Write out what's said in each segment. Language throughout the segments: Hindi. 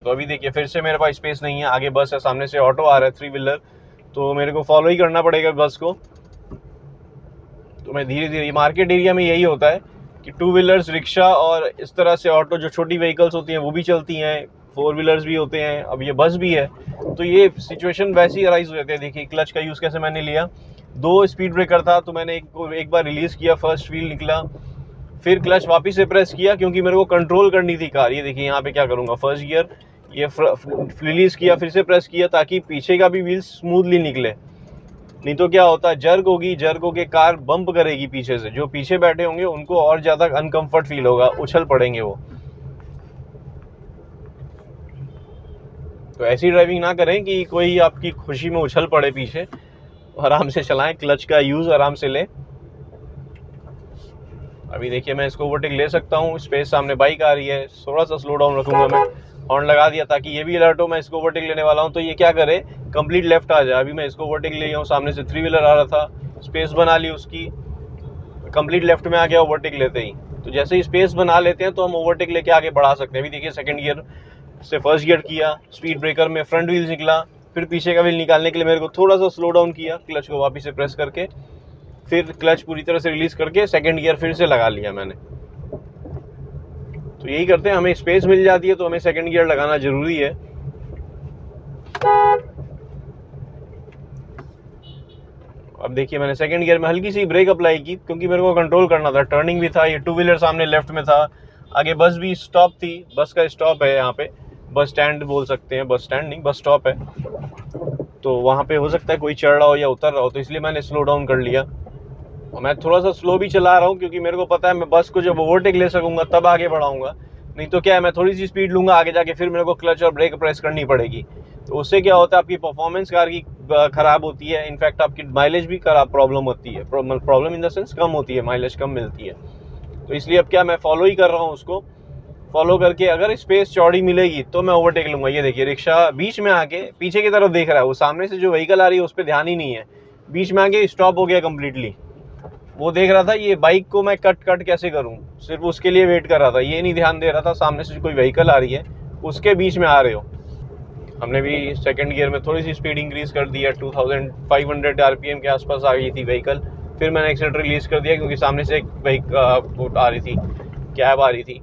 तो अभी देखिए फिर से मेरे पास स्पेस नहीं है, आगे बस है, सामने से ऑटो आ रहा है 3 व्हीलर, तो मेरे को फॉलो ही करना पड़ेगा बस को। तो मैं धीरे धीरे, मार्केट एरिया में यही होता है कि 2 व्हीलर्स, रिक्शा और इस तरह से ऑटो जो छोटी व्हीकल्स होती हैं वो भी चलती हैं, 4 व्हीलर्स भी होते हैं, अब ये बस भी है। तो ये सिचुएशन वैसी अराइज हो जाती है। देखिए क्लच का यूज़ कैसे मैंने लिया, 2 स्पीड ब्रेकर था तो मैंने एक बार रिलीज़ किया, फर्स्ट व्हील निकला, फिर क्लच वापस से प्रेस किया क्योंकि मेरे को कंट्रोल करनी थी कार। ये देखिए यहाँ पे क्या करूँगा, फर्स्ट गियर ये रिलीज़ किया, फिर से प्रेस किया ताकि पीछे का भी व्हील स्मूथली निकले, नहीं तो क्या होता है जर्क होगी, जर्क होके कार बम्प करेगी पीछे से, जो पीछे बैठे होंगे उनको और ज़्यादा अनकंफर्ट फील होगा, उछल पड़ेंगे वो। तो ऐसी ड्राइविंग ना करें कि कोई आपकी खुशी में उछल पड़े पीछे, आराम से चलाएं, क्लच का यूज़ आराम से लें। अभी देखिए मैं इसको ओवरटेक ले सकता हूँ, स्पेस सामने बाइक आ रही है, थोड़ा सा स्लो डाउन रखूँगा मैं, हॉर्न लगा दिया ताकि ये भी अलर्ट हो मैं इसको ओवरटेक लेने वाला हूँ, तो ये क्या करे कंप्लीट लेफ्ट आ जाए। अभी मैं इसको ओवरटेक ले गया हूँ, सामने से 3 व्हीलर आ रहा था, स्पेस बना ली उसकी, कंप्लीट लेफ्ट में आ गया ओवरटेक लेते ही। तो जैसे ही स्पेस बना लेते हैं तो हम ओवरटेक लेके आगे बढ़ा सकते हैं। अभी देखिए सेकंड गियर से फर्स्ट गियर किया, स्पीड ब्रेकर में फ्रंट व्हील निकला, फिर पीछे का व्हील निकालने के लिए मेरे को थोड़ा सा स्लो डाउन किया, क्लच को वापस से प्रेस करके, फिर क्लच पूरी तरह से रिलीज करके सेकंड गियर फिर से लगा लिया मैंने। तो यही करते हैं, हमें स्पेस मिल जाती है तो हमें सेकंड गियर लगाना जरूरी है। अब देखिए मैंने सेकंड गियर में हल्की सी ब्रेक अप्लाई की क्योंकि मेरे को कंट्रोल करना था, टर्निंग भी था, ये 2 व्हीलर सामने लेफ्ट में था, आगे बस भी स्टॉप थी, बस का स्टॉप है यहाँ पे, बस स्टैंड बोल सकते हैं, बस स्टैंड नहीं बस स्टॉप है, तो वहाँ पे हो सकता है कोई चढ़ रहा हो या उतर रहा हो, तो इसलिए मैंने स्लो डाउन कर लिया। और मैं थोड़ा सा स्लो भी चला रहा हूँ क्योंकि मेरे को पता है मैं बस को जब ओवरटेक ले सकूंगा तब आगे बढ़ाऊंगा, नहीं तो क्या है मैं थोड़ी सी स्पीड लूंगा आगे जाके, फिर मेरे को क्लच और ब्रेक प्रेस करनी पड़ेगी, तो उससे क्या होता है आपकी परफॉर्मेंस कार की ख़राब होती है, इनफैक्ट आपकी माइलेज भी खराब प्रॉब्लम होती है, प्रॉब्लम इन द सेंस कम होती है, माइलेज कम मिलती है। तो इसलिए अब क्या मैं फॉलो ही कर रहा हूँ उसको, फॉलो करके अगर स्पेस चौड़ी मिलेगी तो मैं ओवरटेक लूंगा। ये देखिए रिक्शा बीच में आके पीछे की तरफ देख रहा है, वो सामने से जो व्हीकल आ रही है उस पर ध्यान ही नहीं है, बीच में आके स्टॉप हो गया कम्प्लीटली। वो देख रहा था ये बाइक को मैं कट कैसे करूं, सिर्फ उसके लिए वेट कर रहा था, ये नहीं ध्यान दे रहा था सामने से कोई व्हीकल आ रही है उसके बीच में आ रहे हो। हमने भी सेकंड गियर में थोड़ी सी स्पीड इंक्रीज कर दिया, 2500 आरपीएम के आसपास आ गई थी व्हीकल, फिर मैंने एक्सीलेटर रिलीज कर दिया क्योंकि सामने से एक बाइक आ रही थी, कैब आ रही थी।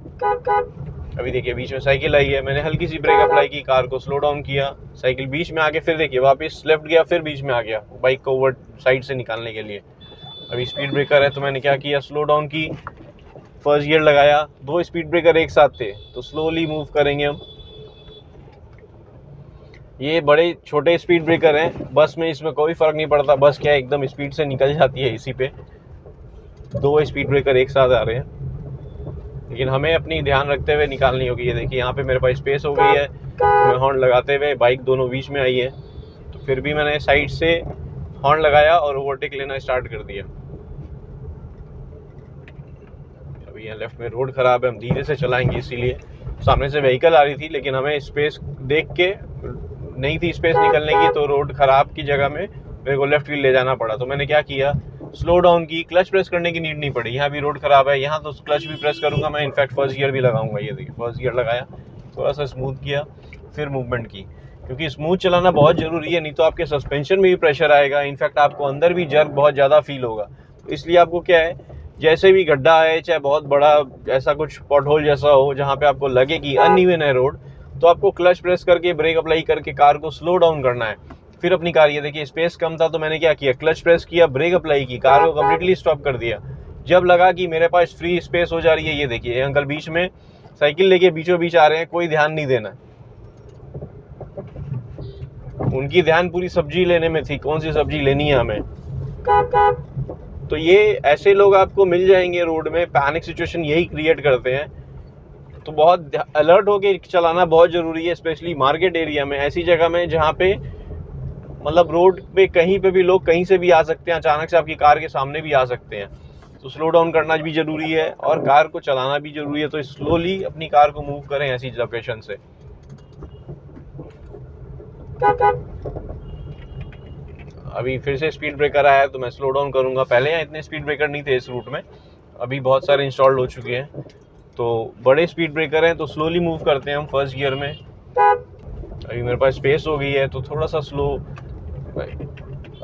अभी देखिए बीच में साइकिल आई है, मैंने हल्की सी ब्रेक अप्लाई की, कार को स्लो डाउन किया, साइकिल बीच में आके फिर देखिए वापस लेफ्ट गया, फिर बीच में आ गया बाइक को ओवर साइड से निकालने के लिए। अभी स्पीड ब्रेकर है तो मैंने क्या किया, स्लो डाउन की, फर्स्ट गियर लगाया, 2 स्पीड ब्रेकर एक साथ थे तो स्लोली मूव करेंगे हम। ये बड़े छोटे स्पीड ब्रेकर हैं, बस में इसमें कोई फ़र्क नहीं पड़ता, बस क्या एकदम स्पीड से निकल जाती है इसी पे, 2 स्पीड ब्रेकर एक साथ आ रहे हैं, लेकिन हमें अपनी ध्यान रखते हुए निकालनी होगी। ये देखिए यहाँ पे मेरे पास स्पेस हो गई है, तो मैं हॉर्न लगाते हुए, बाइक दोनों बीच में आई है तो फिर भी मैंने साइड से हॉर्न लगाया और ओवरटेक लेना स्टार्ट कर दिया। अभी यहाँ लेफ्ट में रोड ख़राब है, हम धीरे से चलाएंगे, इसीलिए सामने से व्हीकल आ रही थी लेकिन हमें स्पेस देख के नहीं थी स्पेस निकलने की, तो रोड ख़राब की जगह में मेरे को लेफ्ट व्हील ले जाना पड़ा। तो मैंने क्या किया, स्लो डाउन की, क्लच प्रेस करने की नीड नहीं पड़ी, यहाँ भी रोड ख़राब है, यहाँ तो क्लच भी प्रेस करूँगा मैं, इनफैक्ट फर्स्ट गियर भी लगाऊंगा। ये देखिए फर्स्ट गियर लगाया, थोड़ा सा स्मूथ किया, फिर मूवमेंट की, क्योंकि स्मूथ चलाना बहुत ज़रूरी है, नहीं तो आपके सस्पेंशन में भी प्रेशर आएगा, इनफैक्ट आपको अंदर भी जर्क बहुत ज़्यादा फील होगा। इसलिए आपको क्या है, जैसे भी गड्ढा है, चाहे बहुत बड़ा ऐसा कुछ पॉट होल जैसा हो जहाँ पे आपको लगे कि अनइवन है रोड, तो आपको क्लच प्रेस करके ब्रेक अप्लाई करके कार को स्लो डाउन करना है, फिर अपनी कार। ये देखिए स्पेस कम था तो मैंने क्या किया, क्लच प्रेस किया, ब्रेक अप्लाई की, कार को कम्प्लीटली स्टॉप कर दिया। जब लगा कि मेरे पास फ्री स्पेस हो जा रही है, ये देखिए अंकल बीच में साइकिल लेके बीचों बीच आ रहे हैं, कोई ध्यान नहीं देना, उनकी ध्यान पूरी सब्जी लेने में थी, कौन सी सब्जी लेनी है हमें। तो ये ऐसे लोग आपको मिल जाएंगे रोड में, पैनिक सिचुएशन यही क्रिएट करते हैं। तो बहुत अलर्ट होके चलाना बहुत ज़रूरी है, स्पेशली मार्केट एरिया में, ऐसी जगह में जहाँ पे मतलब रोड पे कहीं पे भी लोग कहीं से भी आ सकते हैं, अचानक से आपकी कार के सामने भी आ सकते हैं। तो स्लो डाउन करना भी ज़रूरी है और कार को चलाना भी ज़रूरी है, तो स्लोली अपनी कार को मूव करें ऐसी लोकेशन से। अभी फिर से स्पीड ब्रेकर आया है तो मैं स्लो डाउन करूँगा, पहले यहाँ इतने स्पीड ब्रेकर नहीं थे इस रूट में, अभी बहुत सारे इंस्टॉल्ड हो चुके हैं, तो बड़े स्पीड ब्रेकर हैं तो स्लोली मूव करते हैं हम फर्स्ट गियर में। अभी मेरे पास स्पेस हो गई है तो थोड़ा सा स्लो,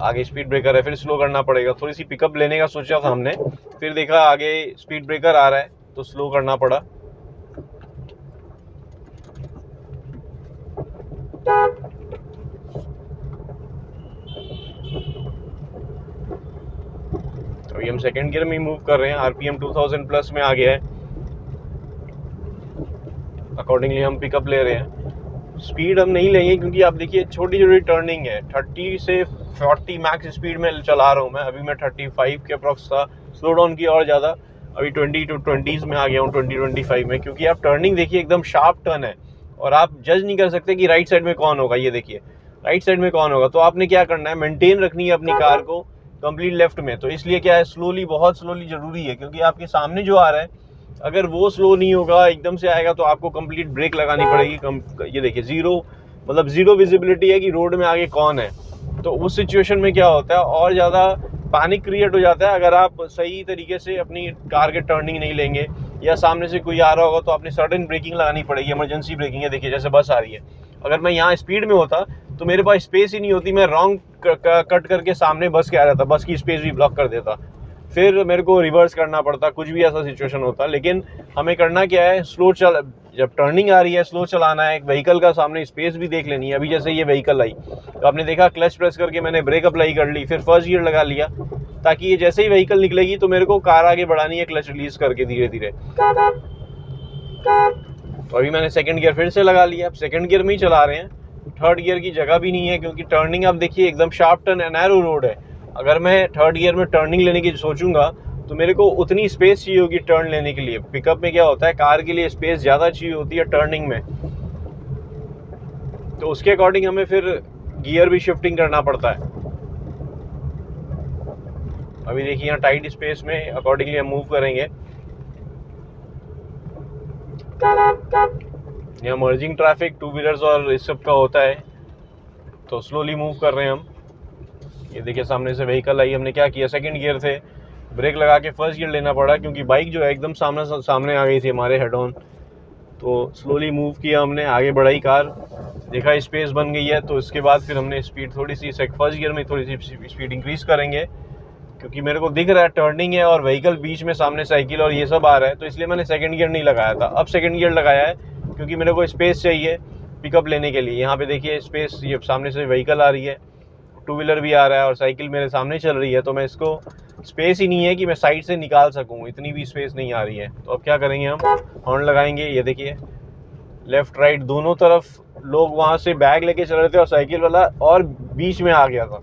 आगे स्पीड ब्रेकर है फिर स्लो करना पड़ेगा। थोड़ी सी पिकअप लेने का सोचा था हमने, फिर देखा आगे स्पीड ब्रेकर आ रहा है तो स्लो करना पड़ा। अभी हम सेकंड गियर में ही मूव कर रहे हैं, आरपीएम 2000 प्लस में आ गया है, अकॉर्डिंगली हम पिकअप ले रहे हैं। स्पीड हम नहीं लेंगे क्योंकि आप देखिए छोटी छोटी टर्निंग है, 30 से 40 मैक्स स्पीड में चला रहा हूँ मैं। अभी मैं 35 के अप्रॉक्स था, स्लो डाउन किया और ज़्यादा, अभी 20 to 20s में आ गया हूँ, 20-25 में। क्योंकि आप टर्निंग देखिए एकदम शार्प टर्न है और आप जज नहीं कर सकते कि राइट साइड में कौन होगा। ये देखिए राइट साइड में कौन होगा, तो आपने क्या करना है, मेंटेन रखनी है अपनी कार को कंप्लीट लेफ्ट में। तो इसलिए क्या है, स्लोली, बहुत स्लोली ज़रूरी है, क्योंकि आपके सामने जो आ रहा है अगर वो स्लो नहीं होगा, एकदम से आएगा तो आपको कंप्लीट ब्रेक लगानी पड़ेगी। ये देखिए ज़ीरो, मतलब ज़ीरो विजिबिलिटी है कि रोड में आगे कौन है। तो उस सिचुएशन में क्या होता है, और ज़्यादा पैनिक क्रिएट हो जाता है अगर आप सही तरीके से अपनी कार के टर्निंग नहीं लेंगे, या सामने से कोई आ रहा होगा तो आपने सडन ब्रेकिंग लगानी पड़ेगी, इमरजेंसी ब्रेकिंग है। देखिए जैसे बस आ रही है, अगर मैं यहाँ स्पीड में होता तो मेरे पास स्पेस ही नहीं होती, मैं रॉन्ग कट करके सामने बस के आ रहा था, बस की स्पेस भी ब्लॉक कर देता, फिर मेरे को रिवर्स करना पड़ता, कुछ भी ऐसा सिचुएशन होता। लेकिन हमें करना क्या है, स्लो चल, जब टर्निंग आ रही है स्लो चलाना है, एक व्हीकल का सामने स्पेस भी देख लेनी है। अभी जैसे ये व्हीकल आई तो आपने देखा क्लच प्रेस करके मैंने ब्रेक अप्लाई कर ली, फिर फर्स्ट गियर लगा लिया, ताकि ये जैसे ही व्हीकल निकलेगी तो मेरे को कार आगे बढ़ानी है क्लच रिलीज करके धीरे धीरे। तो अभी मैंने सेकंड गियर फिर से लगा लिया, अब सेकंड गियर में ही चला रहे हैं, थर्ड गियर की जगह भी नहीं है, क्योंकि टर्निंग आप देखिए एकदम शार्प टर्न है, नैरो रोड है। अगर मैं थर्ड गियर में टर्निंग लेने की सोचूंगा तो मेरे को उतनी स्पेस चाहिए होगी टर्न लेने के लिए। पिकअप में क्या होता है, कार के लिए स्पेस ज़्यादा चाहिए होती है टर्निंग में, तो उसके अकॉर्डिंग हमें फिर गियर भी शिफ्टिंग करना पड़ता है। अभी देखिए यहाँ टाइट स्पेस में अकॉर्डिंगली हम मूव करेंगे। यहाँ मर्जिंग ट्रैफिक टू व्हीलर्स और इस सब का होता है, तो स्लोली मूव कर रहे हैं हम। ये देखिए सामने से व्हीकल आई, हमने क्या किया, सेकंड गियर थे, ब्रेक लगा के फर्स्ट गियर लेना पड़ा, क्योंकि बाइक जो है एकदम सामने आ गई थी हमारे हेड ऑन। तो स्लोली मूव किया हमने, आगे बढ़ाई कार, देखा स्पेस बन गई है, तो इसके बाद फिर हमने स्पीड थोड़ी सी फर्स्ट गियर में थोड़ी सी स्पीड इंक्रीज़ करेंगे, क्योंकि मेरे को दिख रहा है टर्निंग है और व्हीकल बीच में सामने साइकिल और ये सब आ रहा है, तो इसलिए मैंने सेकंड गियर नहीं लगाया था। अब सेकंड गियर लगाया है क्योंकि मेरे को स्पेस चाहिए पिकअप लेने के लिए। यहाँ पे देखिए स्पेस, ये सामने से व्हीकल आ रही है, टू व्हीलर भी आ रहा है और साइकिल मेरे सामने चल रही है, तो मैं इसको स्पेस ही नहीं है कि मैं साइड से निकाल सकूँ, इतनी भी स्पेस नहीं आ रही है। तो अब क्या करेंगे, हम हॉर्न लगाएंगे। ये देखिए लेफ्ट राइट दोनों तरफ लोग वहाँ से बैग लेके चल रहे थे और साइकिल वाला और बीच में आ गया था।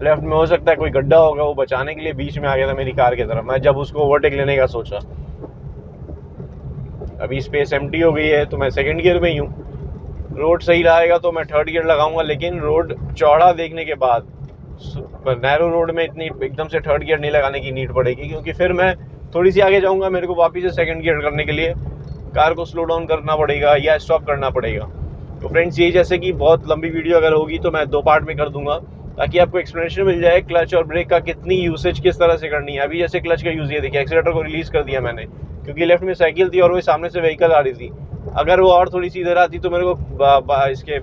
लेफ्ट में हो सकता है कोई गड्ढा होगा, वो बचाने के लिए बीच में आ गया था मेरी कार की तरफ। मैं जब उसको ओवरटेक लेने का सोचा, अभी स्पेस एम्प्टी हो गई है तो मैं सेकंड गियर में ही हूँ। रोड सही रहेगा तो मैं थर्ड गियर लगाऊंगा, लेकिन रोड चौड़ा देखने के बाद नैरो रोड में इतनी एकदम से थर्ड गियर नहीं लगाने की नीड पड़ेगी, क्योंकि फिर मैं थोड़ी सी आगे जाऊंगा, मेरे को वापस से सेकंड गियर करने के लिए कार को स्लो डाउन करना पड़ेगा या स्टॉप करना पड़ेगा। तो फ्रेंड्स ये जैसे कि बहुत लंबी वीडियो अगर होगी तो मैं 2 पार्ट में कर दूंगा, ताकि आपको एक्सप्लेनेशन मिल जाए क्लच और ब्रेक का कितनी यूसेज किस तरह से करनी है। अभी जैसे क्लच का यूज़, ये देखिए एक्सीलेटर को रिलीज़ कर दिया मैंने, क्योंकि लेफ्ट में साइकिल थी और वो सामने से व्हीकल आ रही थी। अगर वो और थोड़ी सी इधर आती तो मेरे को इसके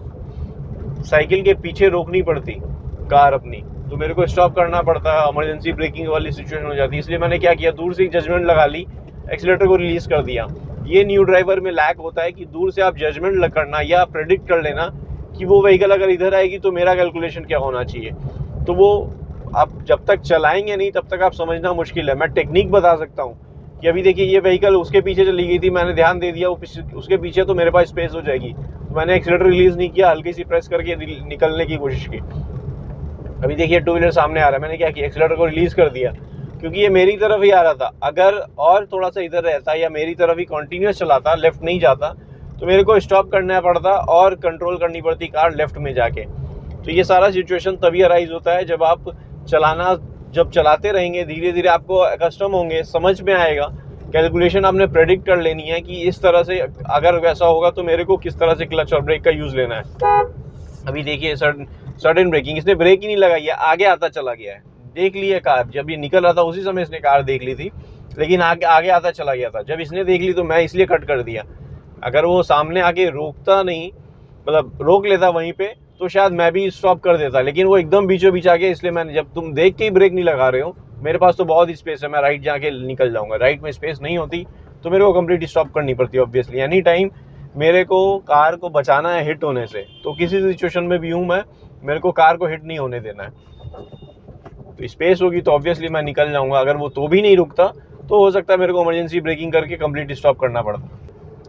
साइकिल के पीछे रोकनी पड़ती कार अपनी, तो मेरे को स्टॉप करना पड़ता, इमरजेंसी ब्रेकिंग वाली सिचुएशन हो जाती। इसलिए मैंने क्या किया, दूर से एक जजमेंट लगा ली, एक्सीलेटर को रिलीज़ कर दिया। ये न्यू ड्राइवर में लैक होता है कि दूर से आप जजमेंट करना या प्रेडिक्ट कर लेना कि वो व्हीकल अगर इधर आएगी तो मेरा कैलकुलेशन क्या होना चाहिए। तो वो आप जब तक चलाएंगे नहीं तब तक आप समझना मुश्किल है। मैं टेक्निक बता सकता हूँ कि अभी देखिए ये व्हीकल उसके पीछे चली गई थी, मैंने ध्यान दे दिया उसके पीछे, तो मेरे पास स्पेस हो जाएगी। तो मैंने एक्सीलेटर रिलीज़ नहीं किया, हल्की सी प्रेस करके निकलने की कोशिश की। अभी देखिए टू व्हीलर सामने आ रहा है, मैंने क्या किया, एक्सीलेटर को रिलीज़ कर दिया, क्योंकि ये मेरी तरफ ही आ रहा था। अगर और थोड़ा सा इधर रहता या मेरी तरफ ही कंटिन्यूस चलाता, लेफ्ट नहीं जाता, तो मेरे को स्टॉप करना पड़ता और कंट्रोल करनी पड़ती कार लेफ्ट में जाके। तो ये सारा सिचुएशन तभी अराइज होता है जब आप जब चलाते रहेंगे, धीरे धीरे आपको कस्टम होंगे, समझ में आएगा, कैलकुलेशन आपने प्रेडिक्ट कर लेनी है कि इस तरह से अगर वैसा होगा तो मेरे को किस तरह से क्लच और ब्रेक का यूज़ लेना है। अभी देखिए सडन ब्रेकिंग, इसने ब्रेक ही नहीं लगाई है, आगे आता चला गया है। देख लिया कार, जब ये निकल रहा था उसी समय इसने कार देख ली थी, लेकिन आगे आता चला गया था। जब इसने देख ली तो मैं इसलिए कट कर दिया। अगर वो सामने आके रोकता नहीं, मतलब रोक लेता वहीं पे तो शायद मैं भी स्टॉप कर देता, लेकिन वो एकदम बीचों बीच आ गया, इसलिए मैंने, जब तुम देख के ही ब्रेक नहीं लगा रहे हो, मेरे पास तो बहुत ही स्पेस है, मैं राइट जाके निकल जाऊंगा, राइट में स्पेस नहीं होती तो मेरे को कंप्लीट स्टॉप करनी पड़ती है ऑब्वियसली। एनी टाइम मेरे को कार को बचाना है हिट होने से, तो किसी सिचुएशन में भी हूँ मैं, मेरे को कार को हिट नहीं होने देना है। तो स्पेस होगी तो ऑब्वियसली मैं निकल जाऊंगा, अगर वो तो भी नहीं रुकता तो हो सकता है मेरे को इमरजेंसी ब्रेकिंग करके कंप्लीट स्टॉप करना पड़ता।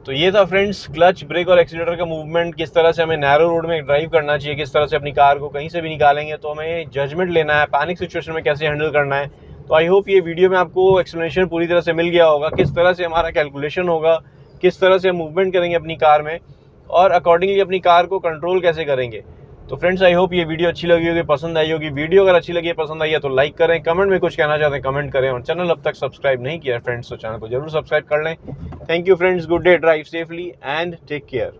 तो ये था फ्रेंड्स क्लच, ब्रेक और एक्सीलरेटर का मूवमेंट, किस तरह से हमें नैरो रोड में ड्राइव करना चाहिए, किस तरह से अपनी कार को कहीं से भी निकालेंगे तो हमें जजमेंट लेना है, पैनिक सिचुएशन में कैसे हैंडल करना है। तो आई होप ये वीडियो में आपको एक्सप्लेनेशन पूरी तरह से मिल गया होगा, किस तरह से हमारा कैलकुलेशन होगा, किस तरह से हम मूवमेंट करेंगे अपनी कार में और अकॉर्डिंगली अपनी कार को कंट्रोल कैसे करेंगे। तो फ्रेंड्स आई होप ये वीडियो अच्छी लगी होगी, पसंद आई होगी। वीडियो अगर अच्छी लगी, पसंद आई है तो लाइक करें, कमेंट में कुछ कहना चाहते हैं कमेंट करें, और चैनल अब तक सब्सक्राइब नहीं किया है फ्रेंड्स तो चैनल को जरूर सब्सक्राइब कर लें। Thank you friends, good day, drive safely and take care.